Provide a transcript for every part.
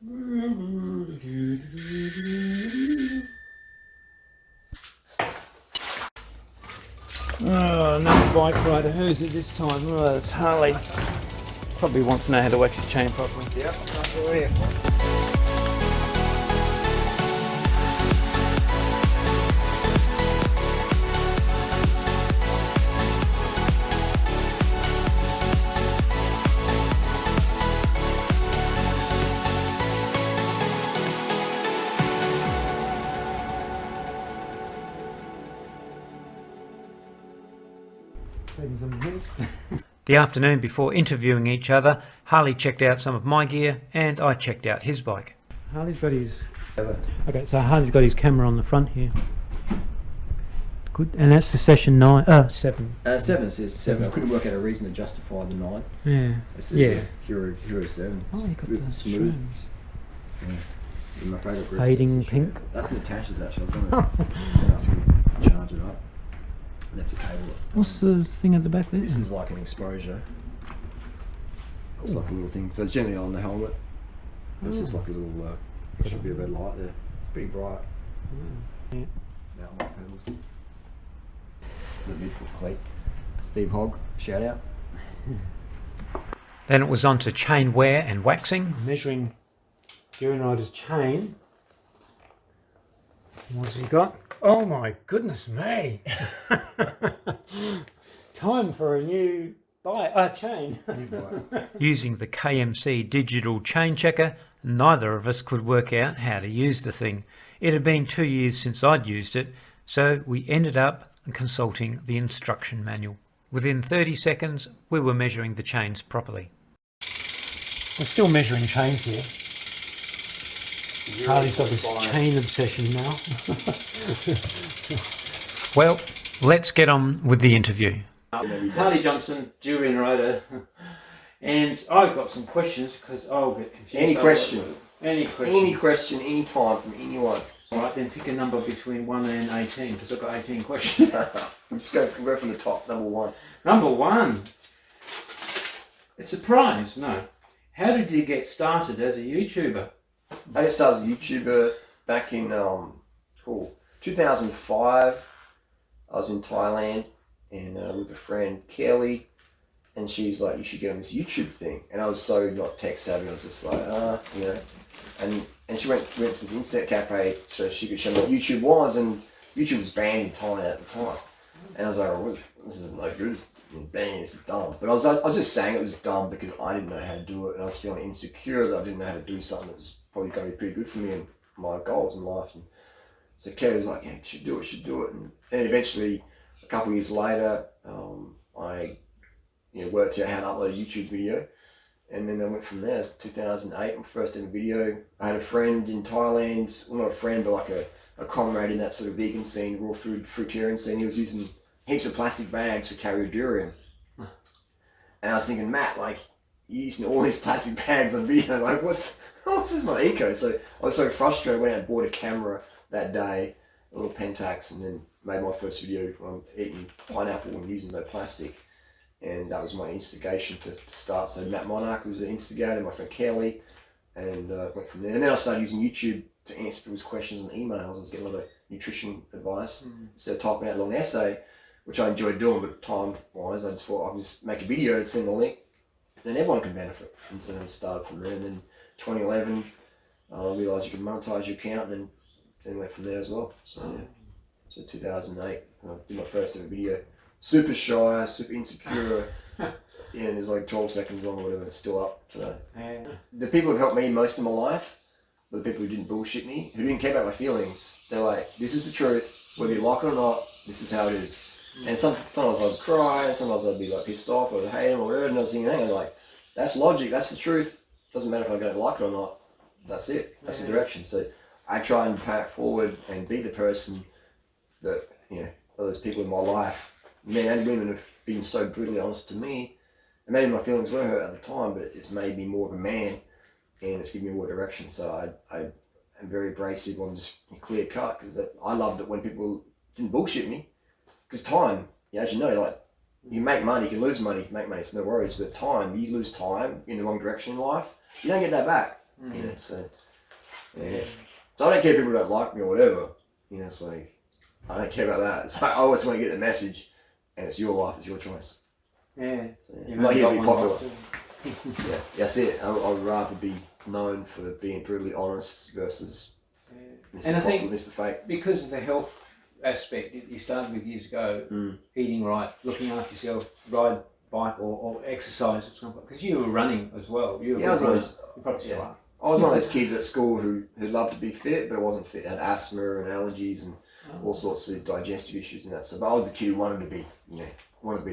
Oh, another bike rider. Who's it this time? Oh, it's Harley. Probably wants to know how to wax his chain properly. Yep, that's what we're here for. The afternoon before interviewing each other, Harley checked out some of my gear and I checked out his bike. Harley's got his... Okay, so Harley's got his camera on the front here. Good, and that's the session 7. 7 says 7. I couldn't work out a reason to justify the 9. Yeah. Yeah. Hero 7. Oh, you got the smooth. strands. Yeah. My favourite group. Fading pink. That's Natasha's actually. I was going to set up and charge it up. Left the cable. What's the thing at the back there? This is like an exposure. It's like a little thing. So it's generally on the helmet. It's just like a little, should be a red light there. Pretty bright. Yeah. Mountain bike pedals. The midfoot cleat. Steve Hogg, shout out. Then it was on to chain wear and waxing, measuring Durianrider's chain. What has he got? Oh my goodness me! Time for a new chain. Using the KMC digital chain checker, neither of us could work out how to use the thing. It had been 2 years since I'd used it, so we ended up consulting the instruction manual. Within 30 seconds, we were measuring the chains properly. We're still measuring chains here. Harley's got this chain obsession now. Well, let's get on with the interview. Harley Johnson, Durianrider, and I've got some questions because I'll get confused. Any question, any time from anyone. Alright, then pick a number between 1 and 18 because I've got 18 questions. We'll just go from the top, number 1. Number 1. It's a prize, no. How did you get started as a YouTuber? I got started as a YouTuber back in 2005. I was in Thailand and with a friend, Kelly, and she's like, you should get on this YouTube thing. And I was so not tech savvy, I was just like, you know. And she went to this internet cafe so she could show me what YouTube was, and YouTube was banned in Thailand at the time. And I was like, oh, this is no good, it's banned, this is dumb. But I was just saying it was dumb because I didn't know how to do it, and I was feeling insecure that I didn't know how to do something that was probably going to be pretty good for me and my goals in life. And so Kelly was like, yeah, you should do it. And then eventually, a couple of years later, I worked out how to upload a YouTube video. And then I went from there. It's 2008, my first ever video. I had a friend in Thailand, well, not a friend, but like a comrade in that sort of vegan scene, raw food, fruitarian scene. He was using heaps of plastic bags to carry a durian. And I was thinking, Matt, like, you're using all these plastic bags on video, like, what's this not eco? So I was so frustrated, I went out and bought a camera that day, a little Pentax, and then made my first video when I'm eating pineapple and using no plastic. And that was my instigation to start. So Matt Monarch was the instigator, my friend Kelly, and went from there. And then I started using YouTube to answer people's questions and emails. I was getting a lot of nutrition advice instead of typing out a long essay, which I enjoyed doing, but time-wise, I just thought I would just make a video and send the link, and then everyone can benefit. And so I started from there. And then 2011, I realised you can monetize your account, and then went from there as well. So yeah, so 2008, I did my first ever video. Super shy, super insecure. Yeah, and there's like 12 seconds on or whatever. It's still up today. The people who helped me most in my life were the people who didn't bullshit me, who didn't care about my feelings. They're like, this is the truth, whether you like it or not, this is how it is. And sometimes I'd cry, and sometimes I'd be like pissed off or hate them or whatever, and I was thinking, hang on, like, that's logic, that's the truth. Doesn't matter if I don't like it or not. That's it. That's the direction. So I try and pay it forward and be the person that, you know, all those people in my life, men and women, have been so brutally honest to me. And maybe my feelings were hurt at the time, but it's made me more of a man, and it's given me more direction. So I am very abrasive on just clear cut, because I loved it when people didn't bullshit me. Because time, as you know, like, you make money, you can lose money, you can make money, it's no worries. But time, you lose time in the wrong direction in life, you don't get that back. You know, so yeah. So I don't care if people don't like me or whatever. You know, it's like I don't care about that. So I always want to get the message, and it's your life, it's your choice. Yeah. So, I'm not here to be popular. Yeah, that's it. I would rather be known for being brutally honest versus Mr. And I Popular, think Mr. Fake. because of the health aspect that you started with years ago, eating right, looking after yourself, ride bike or exercise, because you were running as well. You were I was always, you probably still are. I was one of those kids at school who loved to be fit, but I wasn't fit. I had asthma and allergies and all sorts of digestive issues and that. So, but I was the kid who wanted to be,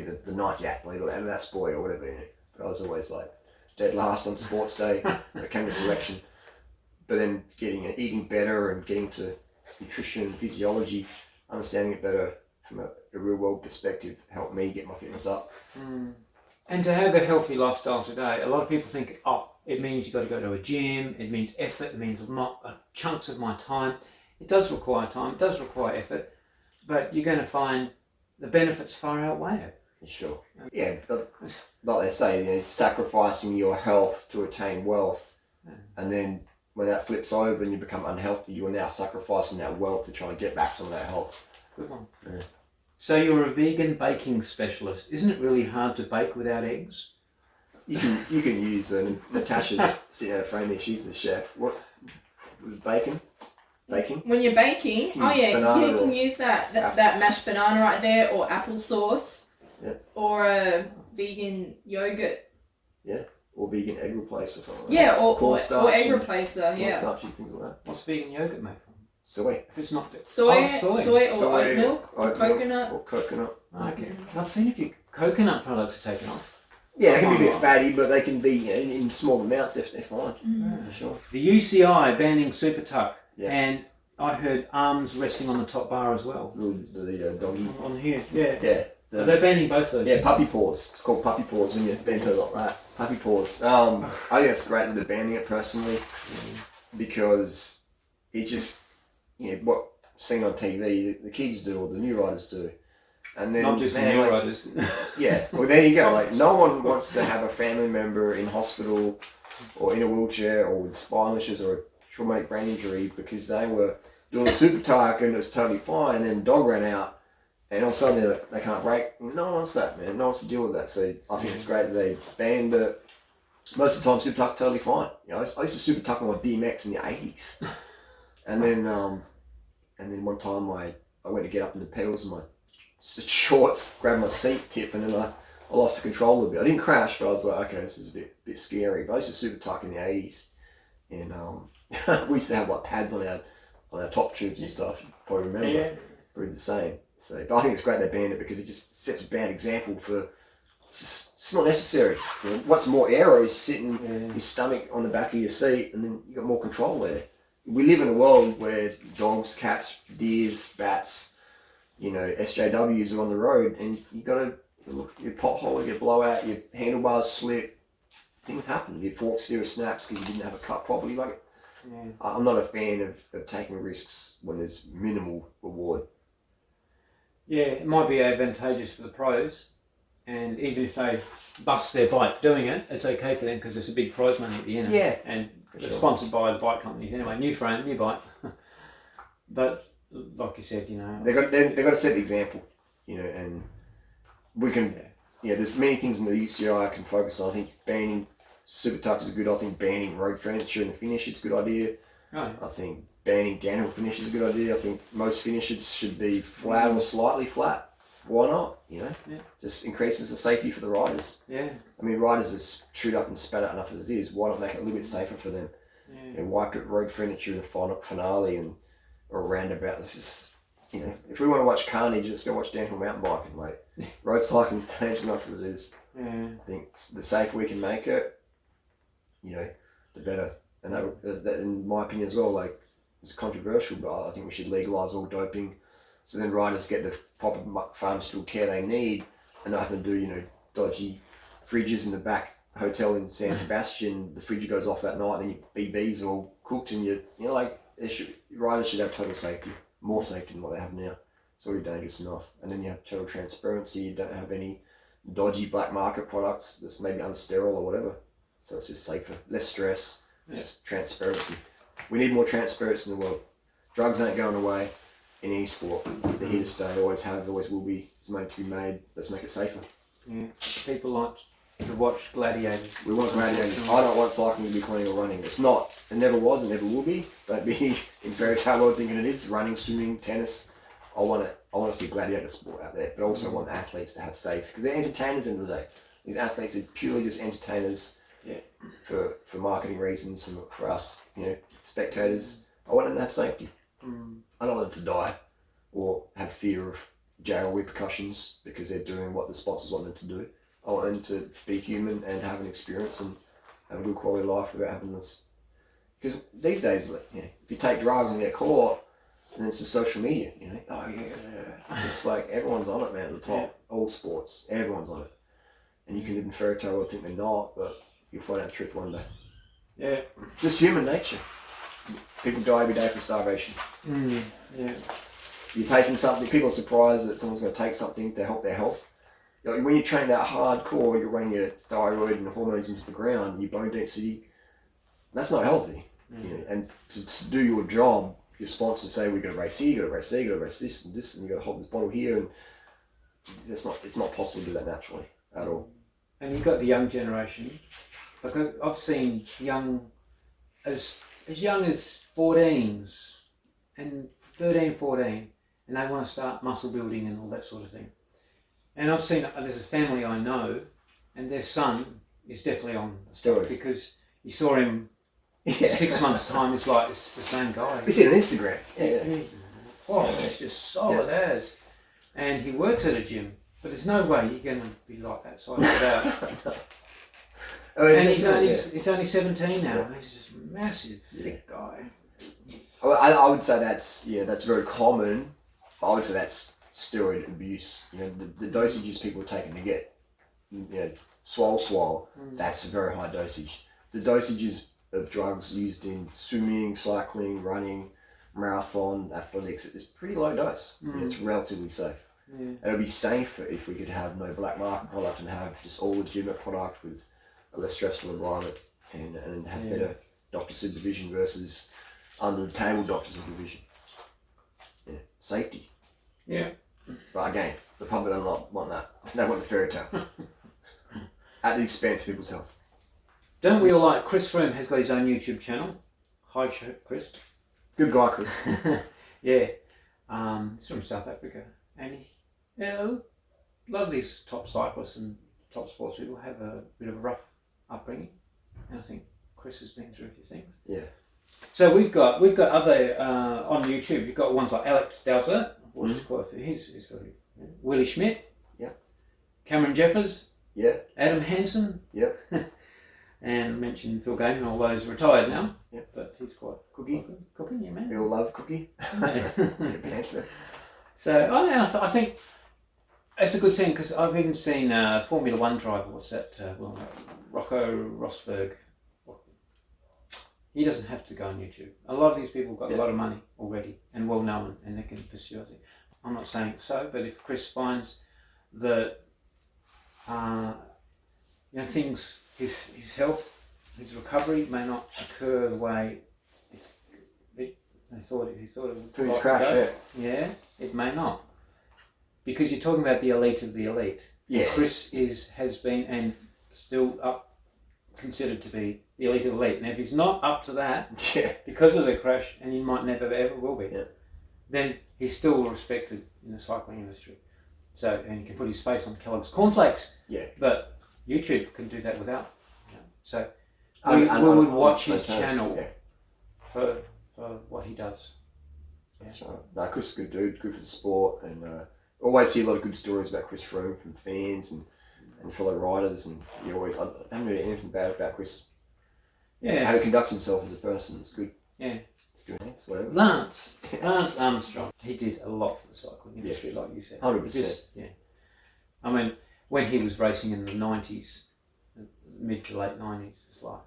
the Nike athlete or the Adidas boy or whatever. But I was always like dead last on sports day when it came to selection. But then eating better and getting to nutrition, physiology, understanding it better from a real world perspective helped me get my fitness up. And to have a healthy lifestyle today, a lot of people think, it means you've got to go to a gym, it means effort, it means chunks of my time. It does require time, it does require effort, but you're going to find the benefits far outweigh it. Sure. Yeah, like they say, sacrificing your health to attain wealth, and then when that flips over and you become unhealthy, you are now sacrificing that wealth to try and get back some of that health. Good one. Yeah. So you're a vegan baking specialist. Isn't it really hard to bake without eggs? You can use Natasha's sitting out of frame there. She's the chef. What bacon? Baking? When you're baking, you can use that mashed banana right there, or applesauce, or a vegan yogurt. Yeah, or vegan egg replacer or something. Yeah, like or egg replacer. Yeah. Cornstarchy, things like that. What's vegan yogurt made from? Soy. If it's not soy soy. or oat milk or coconut. Or coconut. Okay. I've seen a few coconut products taken off. Yeah, they can be a bit fatty, but they can be in small amounts if they're fine. For sure. The UCI banning Super Tuck, and I heard arms resting on the top bar as well. The doggy. On here, yeah. Yeah. They're banning both those. Yeah, puppy paws. It's called puppy paws when you're bent over like that. Puppy paws. I think it's great that they're banning it personally, because it just, what seen on TV, the kids do, or the new riders do. And then, not just the new riders. Yeah, well there you go. Like, no one wants to have a family member in hospital or in a wheelchair or with spinal issues or a traumatic brain injury because they were doing a super tuck and it was totally fine, and then the dog ran out and all of a sudden they can't brake. No one wants that, man. No one wants to deal with that. So I think it's great that they banned it. Most of the time super tuck's totally fine. I used to super tuck on my BMX in the 80s. And then one time I went to get up in the pedals and my shorts grabbed my seat tip, and then I lost the control a bit. I didn't crash, but I was like, okay, this is a bit scary. But I used to super tuck in the 80s, and we used to have like pads on our top tubes and stuff. You probably remember. Yeah. Probably the same. So, but I think it's great they banned it because it just sets a bad example for. It's not necessary. What's more aero is sitting your stomach on the back of your seat, and then you got more control there. We live in a world where dogs, cats, deers, bats, SJWs are on the road, and you gotta look, your pothole, your blowout, your handlebars slip, things happen. Your fork steer snaps because you didn't have a cut properly. I'm not a fan of taking risks when there's minimal reward. Yeah, it might be advantageous for the pros, and even if they bust their bike doing it, it's okay for them because it's a big prize money at the end. Yeah, and it's sponsored by the bike companies anyway. New frame, new bike. But like you said, they got to set the example, and we can. Yeah, there's many things in the UCI I can focus on. I think banning super tuck is good. I think banning road furniture in the finish is a good idea. Right. I think banning downhill finish is a good idea. I think most finishes should be flat or slightly flat. Why not? Just increases the safety for the riders. Yeah. I mean, riders are chewed up and spat out enough as it is. Why not make it a little bit safer for them? Yeah. And why put road furniture in the finale or a roundabout? This is, if we want to watch carnage, let's go watch downhill mountain biking, mate. Road cycling's dangerous enough as it is. Yeah. I think the safer we can make it, the better. And that, in my opinion as well, like, it's controversial, but I think we should legalise all doping, so then riders get the proper pharmaceutical care they need, and not having to do, dodgy fridges in the back hotel in San Sebastian. The fridge goes off that night, and your BBs are all cooked, and riders should have total safety, more safety than what they have now. It's already dangerous enough. And then you have total transparency. You don't have any dodgy black market products that's maybe unsterile or whatever. So it's just safer, less stress, Just transparency. We need more transparency in the world. Drugs ain't going away in any sport. They're here to stay. They always have. Always will be. It's made to be made. Let's make it safer. Yeah. People like to watch gladiators. We want gladiators. I don't want cycling to be clean or running. It's not. It never was. It never will be. Don't be in fairy tale world thinking it is. Running, swimming, tennis. I want to see gladiator sport out there, but I also want athletes to have safe, because they're entertainers at the end of the day. These athletes are purely just entertainers for marketing reasons, for us, spectators. I want them to have safety. I don't want them to die or have fear of jail repercussions because they're doing what the sponsors want them to do. I want them to be human and have an experience and have a good quality of life without having this. Because these days, if you take drugs and get caught, and it's just social media, oh yeah. It's like everyone's on it, man, at the top. All sports, everyone's on it. And you can live in fairy tale world think they're not, but you'll find out the truth one day. Yeah. It's just human nature. People die every day from starvation. Yeah. You're taking something, people are surprised that someone's going to take something to help their health. When you train that hardcore, you're running your thyroid and hormones into the ground, your bone density, that's not healthy. And to do your job, your sponsors say we've got to race here, you got to race there, you got to race this, and you got to hold this bottle here, and it's not possible to do that naturally at all. And you've got the young generation. Like I've seen as young as 14s and 13, 14, and they want to start muscle building and all that sort of thing. And I've seen, there's a family I know, and their son is definitely on steroids because you saw him 6 months' time. It's like it's the same guy. We see it on Instagram. It's just solid as. And he works at a gym, but there's no way you're going to be like that side out. And he's only 17 now. And he's just a massive, thick guy. I would say that's very common. I would say that's steroid abuse. The dosages people are taking to get, swole, that's a very high dosage. The dosages of drugs used in swimming, cycling, running, marathon, athletics is pretty low dose. It's relatively safe. And it would be safer if we could have no black market product and have just all legitimate product with a less stressful environment and have better doctor supervision versus under the table doctor supervision. Safety. Yeah. But again, the public do not want that. They want the fairy tale. At the expense of people's health. Don't we all like Chris Foome has got his own YouTube channel. Hi, Chris. Good guy, Chris. Yeah. He's from South Africa. And a lot of these top cyclists and top sports people have a bit of a rough upbringing. And I think Chris has been through a few things. Yeah. So we've got other on YouTube. You've got ones like Alex Dowser, which is quite a few. He's got Willie Schmidt. Yeah. Cameron Jeffers. Yeah. Adam Hansen. Yep. And I mentioned Phil Gayman, although he's retired now. Yep. But he's quite Cookie. Cooking, yeah, man. We all love Cookie. Yeah. So I think it's a good thing because I've even seen Formula One driver. What's that? Rocco Rosberg. He doesn't have to go on YouTube. A lot of these people have got a lot of money already and well known, and they can pursue it. I'm not saying so, but if Chris finds that things, his health, his recovery may not occur the way he thought it would. Through his crash, yeah, it may not, because you're talking about the elite of the elite. Yeah. Chris has been and still considered to be the elite of the elite. And if he's not up to that, because of the crash, and he might never ever will be, then he's still respected in the cycling industry. So, and he can put his face on Kellogg's cornflakes. Yeah. But YouTube can do that without. So we would watch his channel for what he does. That's right. No, Chris is a good dude, good for the sport, and always hear a lot of good stories about Chris Foome from fans and fellow riders, and I haven't heard anything bad about Chris. Yeah. How he conducts himself as a person, it's good. Yeah. It's good. It's whatever. Lance Armstrong, he did a lot for the cycling industry, like you said. 100%. Yeah. I mean, when he was racing in the 90s, mid to late 90s, it's like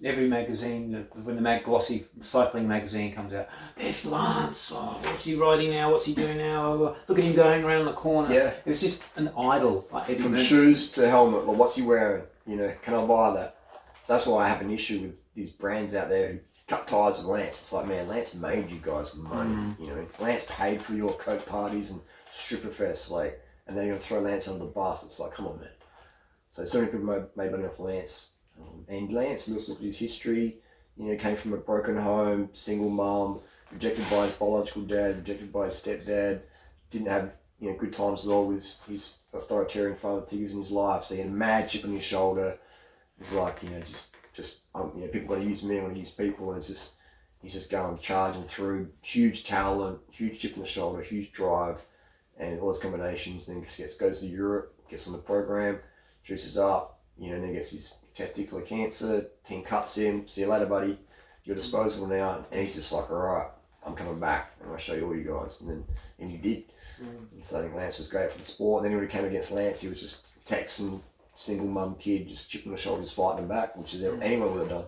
every magazine, when the glossy cycling magazine comes out, there's Lance, what's he riding now, what's he doing now, look at him going around the corner. Yeah. It was just an idol. Like from shoes to helmet, what's he wearing? Can I buy that? So that's why I have an issue with these brands out there who cut ties with Lance. It's like, man, Lance made you guys money. You know, Lance paid for your coke parties and stripper fests, like, and then you're gonna throw Lance under the bus. It's like, come on, man. So many people made money off Lance, and Lance, let's look at his history. You know, came from a broken home, single mum, rejected by his biological dad, rejected by his stepdad, didn't have, you know, good times at all with his authoritarian father figures in his life. So he had a mad chip on his shoulder. It's like, you know, just you know, people got to use me, I want to use people, and he's just going charging through, huge talent, huge chip on the shoulder, huge drive, and all those combinations. Then goes to Europe, gets on the program, juices up, you know, and then gets his testicular cancer. Team cuts him. See you later, buddy. You're disposable now, and he's just like, all right, I'm coming back, and I'll show you all you guys. And he did. And so I think Lance was great for the sport. And then when he came against Lance, he was just Texan, single mum kid, just chipping the shoulders, fighting him back, which is anyone would have done.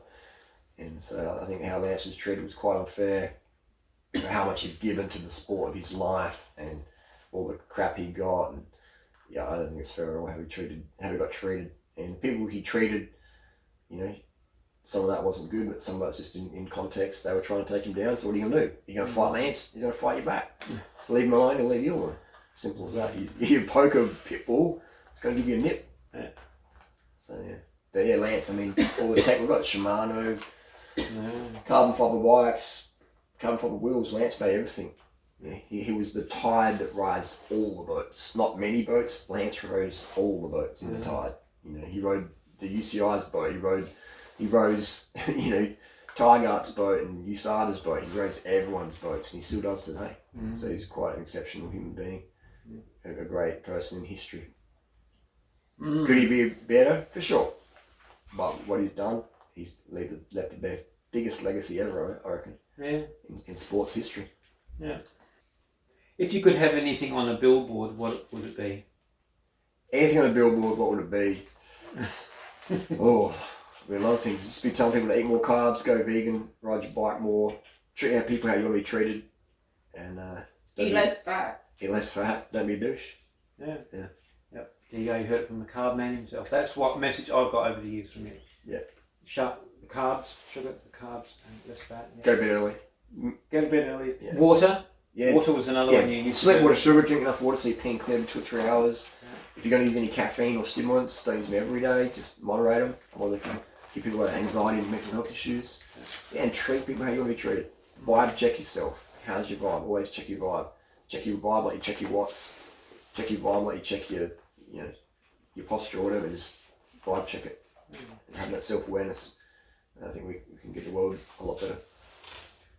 And so I think how Lance was treated was quite unfair. You know, how much he's given to the sport of his life and all the crap he got. And yeah, I don't think it's fair at all how he got treated. And the people he treated, you know, some of that wasn't good, but some of that's just in context. They were trying to take him down. So what are you gonna do? You're gonna fight Lance? He's gonna fight you back. Leave him alone, he'll leave you alone. Simple as that. You poke a pit bull, it's gonna give you a nip. Yeah. So yeah, but yeah, Lance. I mean, all the tech we've got: Shimano, carbon fiber bikes, carbon fiber wheels. Lance made everything. Yeah, he was the tide that raised all the boats. Not many boats. Lance rose all the boats in the tide. You know, he rode the UCI's boat. He rose, you know, Tygart's boat and USADA's boat. He rose everyone's boats, and he still does today. So he's quite an exceptional human being, a great person in history. Could he be better? For sure. But what he's done, he's left the biggest legacy ever, I reckon. Yeah. In sports history. Yeah. If you could have anything on a billboard, what would it be? Anything on a billboard, what would it be? Oh, there'd be a lot of things. Just be telling people to eat more carbs, go vegan, ride your bike more, treat people how you want to be treated, and eat less fat. Eat less fat. Don't be a douche. Yeah. Yeah. Yep. There you go. You heard it from the carb man himself. That's what message I've got over the years from you. Yeah. Shut the carbs, sugar, the carbs, and less fat. Yeah. Go to bed early. Go to bed early. Yeah. Water. Yeah. Water was another one you used to Sleep, do. water, sugar, drink enough water so you're peeing clear in 2 or 3 hours. Yeah. If you're going to use any caffeine or stimulants, don't use them every day. Just moderate them. Otherwise they can give people anxiety and mental health issues. Yeah, and treat people how you want to be treated. Vibe check yourself. How's your vibe? Always check your vibe. Check your vibe like you check your watts. Check your vibe like you check your, you know, your posture or whatever. Just vibe check it. And have that self-awareness. And I think we can get the world a lot better.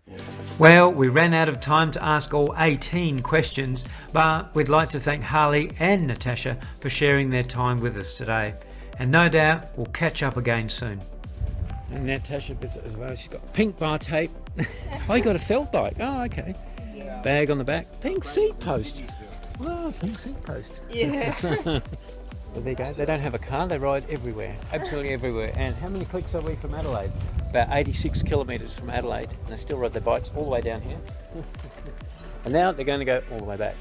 Yeah. Well, we ran out of time to ask all 18 questions, but we'd like to thank Harley and Natasha for sharing their time with us today. And no doubt we'll catch up again soon. And Natasha as well, she's got pink bar tape. Oh, you got a felt bike. Oh, okay. Yeah. Bag on the back. Pink seat post. Oh, pink seat post. Yeah. Well, there you go. They don't have a car. They ride everywhere. Absolutely everywhere. And how many clicks are we from Adelaide? About 86 kilometres from Adelaide. And they still ride their bikes all the way down here. And now they're going to go all the way back.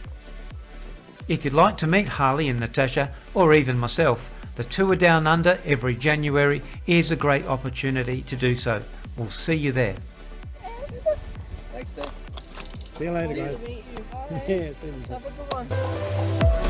If you'd like to meet Harley and Natasha, or even myself, the tour down under every January is a great opportunity to do so. We'll see you there. Thanks, Dave. See you later, Nice guys. to meet you. Yeah, see you. Have a good one.